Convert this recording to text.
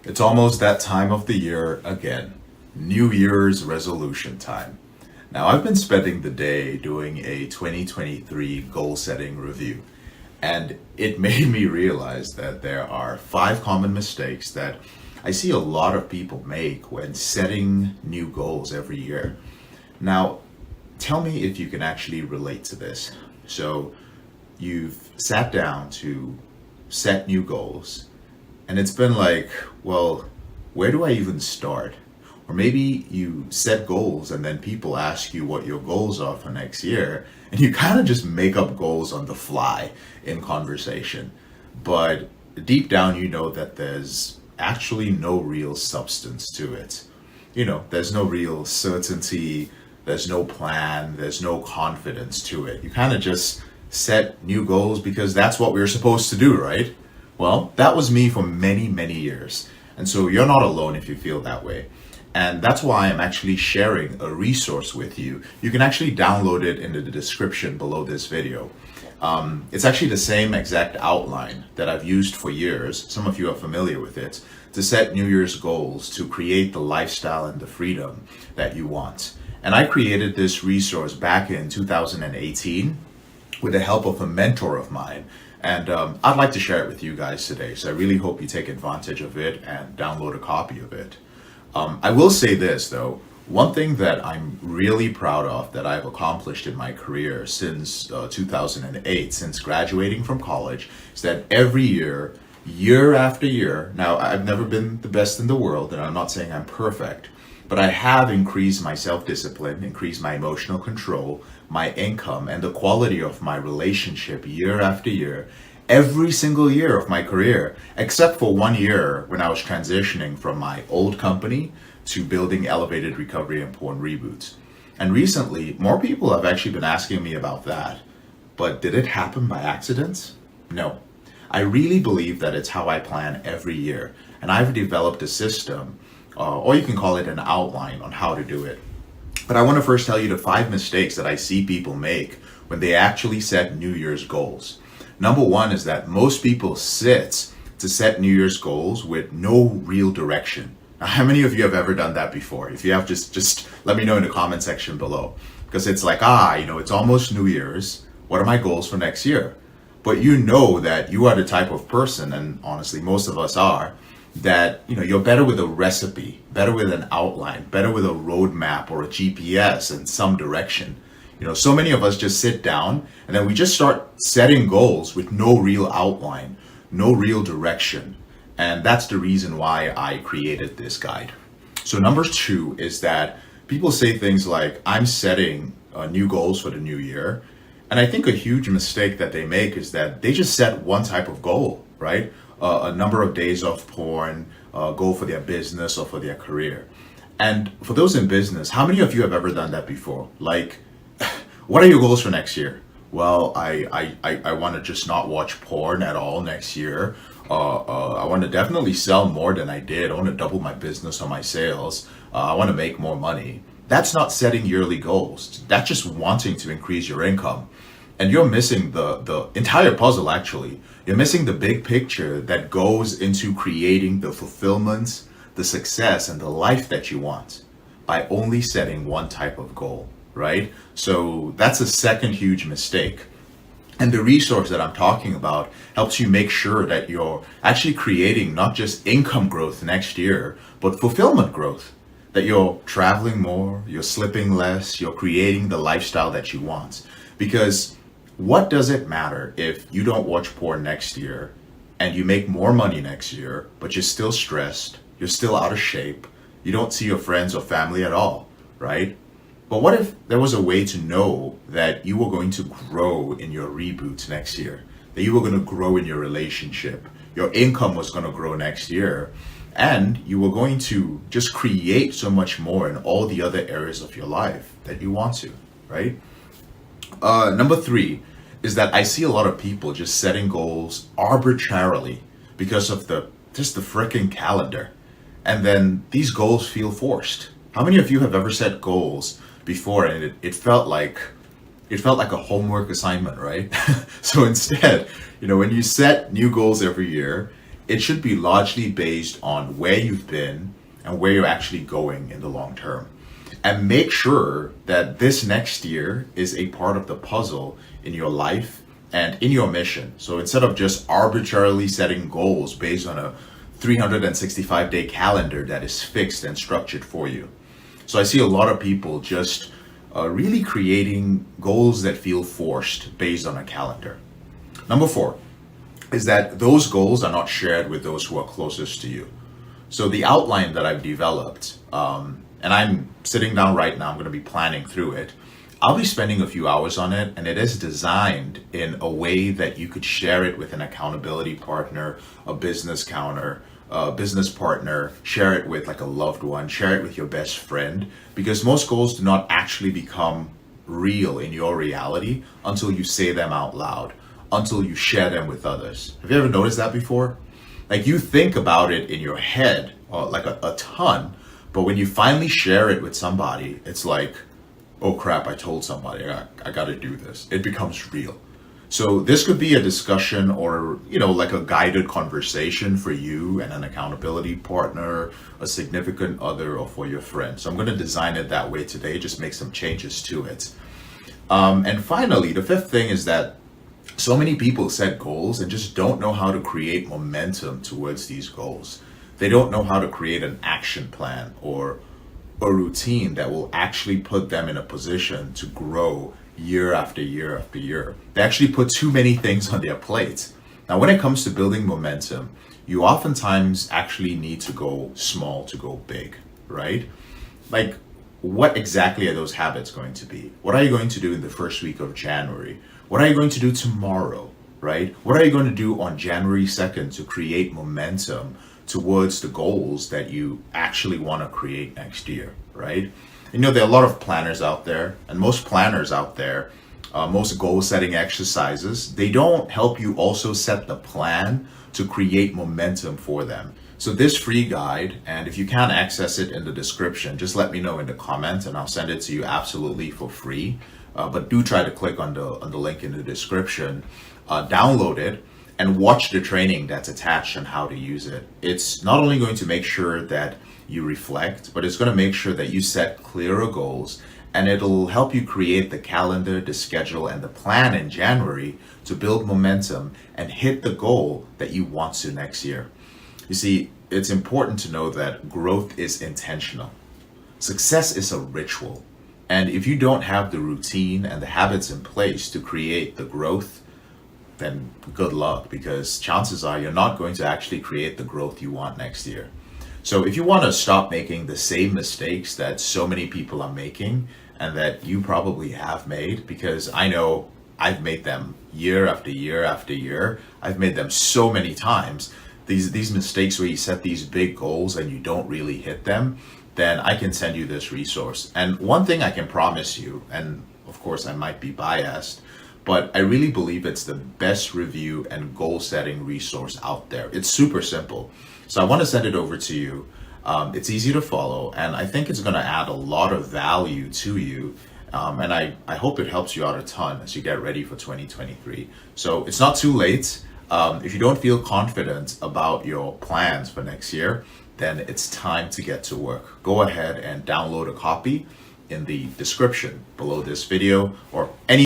It's almost that time of the year again. New Year's resolution time. Now, I've been spending the day doing a 2023 goal setting review, and it made me realize that there are 5 common mistakes that I see a lot of people make when setting new goals every year. Now, tell me if you can actually relate to this. So, you've sat down to set new goals, and it's been like, well, where do I even start? Or maybe you set goals and then people ask you what your goals are for next year, and you kind of just make up goals on the fly in conversation. But deep down, you know that there's actually no real substance to it. There's no real certainty, there's no plan, there's no confidence to it. You kind of just set new goals because that's what we're supposed to do, right? Well, that was me for many, many years. And so you're not alone if you feel that way. And that's why I'm actually sharing a resource with you. You can actually download it in the description below this video. It's actually the same exact outline that I've used for years. Some of you are familiar with it to set New Year's goals to create the lifestyle and the freedom that you want. And I created this resource back in 2018 with the help of a mentor of mine. And I'd like to share it with you guys today. So I really hope you take advantage of it and download a copy of it. I will say this though, one thing that I'm really proud of that I've accomplished in my career since 2008, since graduating from college, is that every year, year after year, now I've never been the best in the world, and I'm not saying I'm perfect, but I have increased my self-discipline, increased my emotional control, my income, and the quality of my relationship year after year, every single year of my career, except for one year when I was transitioning from my old company to building Elevated Recovery and Porn Reboots. And recently, more people have actually been asking me about that. But did it happen by accident? No. I really believe that it's how I plan every year. And I've developed a system, or you can call it an outline on how to do it. But I want to first tell you the 5 mistakes that I see people make when they actually set New Year's goals. Number one is that most people sit to set New Year's goals with no real direction. Now, how many of you have ever done that before? If you have, just let me know in the comment section below. Because it's like, it's almost New Year's. What are my goals for next year? But you know that you are the type of person, and honestly, most of us are, that you're better with a recipe, better with an outline, better with a roadmap or a GPS and some direction. So many of us just sit down and then we just start setting goals with no real outline, no real direction. And that's the reason why I created this guide. So number 2 is that people say things like, I'm setting new goals for the new year. And I think a huge mistake that they make is that they just set one type of goal, right? A number of days off porn, goal for their business or for their career. And for those in business, how many of you have ever done that before? Like, what are your goals for next year? Well, I want to just not watch porn at all next year. I want to definitely sell more than I did. I want to double my business or my sales. I want to make more money. That's not setting yearly goals. That's just wanting to increase your income. And you're missing the entire puzzle, actually. You're missing the big picture that goes into creating the fulfillment, the success, and the life that you want by only setting one type of goal, right? So that's a second huge mistake. And the resource that I'm talking about helps you make sure that you're actually creating not just income growth next year, but fulfillment growth. That you're traveling more, you're slipping less, you're creating the lifestyle that you want. Because what does it matter if you don't watch porn next year and you make more money next year, but you're still stressed, you're still out of shape, you don't see your friends or family at all, right? But what if there was a way to know that you were going to grow in your reboots next year, that you were going to grow in your relationship, your income was going to grow next year, and you were going to just create so much more in all the other areas of your life that you want to, right? Number 3 is that I see a lot of people just setting goals arbitrarily because of the freaking calendar. And then these goals feel forced. How many of you have ever set goals before and it felt like a homework assignment, right? So instead, when you set new goals every year, it should be largely based on where you've been and where you're actually going in the long term. And make sure that this next year is a part of the puzzle in your life and in your mission. So instead of just arbitrarily setting goals based on a 365-day calendar that is fixed and structured for you. So I see a lot of people just really creating goals that feel forced based on a calendar. Number 4 is that those goals are not shared with those who are closest to you. So the outline that I've developed, and I'm sitting down right now, I'm going to be planning through it. I'll be spending a few hours on it, and it is designed in a way that you could share it with an accountability partner, a business counter, a business partner, share it with like a loved one, share it with your best friend, because most goals do not actually become real in your reality until you say them out loud, until you share them with others. Have you ever noticed that before? Like you think about it in your head, like a ton, but when you finally share it with somebody, it's like, oh crap, I told somebody, I got to do this. It becomes real. So this could be a discussion or, like a guided conversation for you and an accountability partner, a significant other, or for your friend. So I'm going to design it that way today, just make some changes to it. And finally, the 5th thing is that so many people set goals and just don't know how to create momentum towards these goals. They don't know how to create an action plan or a routine that will actually put them in a position to grow year after year after year. They actually put too many things on their plate. Now, when it comes to building momentum, you oftentimes actually need to go small to go big, right? Like, what exactly are those habits going to be? What are you going to do in the first week of January? What are you going to do tomorrow, right? What are you going to do on January 2nd to create momentum towards the goals that you actually want to create next year, right? There are a lot of planners out there, and most planners out there, most goal setting exercises, they don't help you also set the plan to create momentum for them. So this free guide, and if you can't access it in the description, just let me know in the comments and I'll send it to you absolutely for free. But do try to click on the link in the description, download it, and watch the training that's attached on how to use it. It's not only going to make sure that you reflect, but it's going to make sure that you set clearer goals, and it'll help you create the calendar, the schedule, and the plan in January to build momentum and hit the goal that you want to next year. You see, it's important to know that growth is intentional. Success is a ritual. And if you don't have the routine and the habits in place to create the growth, then good luck, because chances are you're not going to actually create the growth you want next year. So if you want to stop making the same mistakes that so many people are making and that you probably have made, because I know I've made them year after year after year, I've made them so many times, these mistakes where you set these big goals and you don't really hit them, then I can send you this resource. And one thing I can promise you, and of course I might be biased, but I really believe it's the best review and goal setting resource out there. It's super simple. So I want to send it over to you. It's easy to follow, and I think it's going to add a lot of value to you. And I hope it helps you out a ton as you get ready for 2023. So it's not too late. If you don't feel confident about your plans for next year, then it's time to get to work. Go ahead and download a copy in the description below this video or any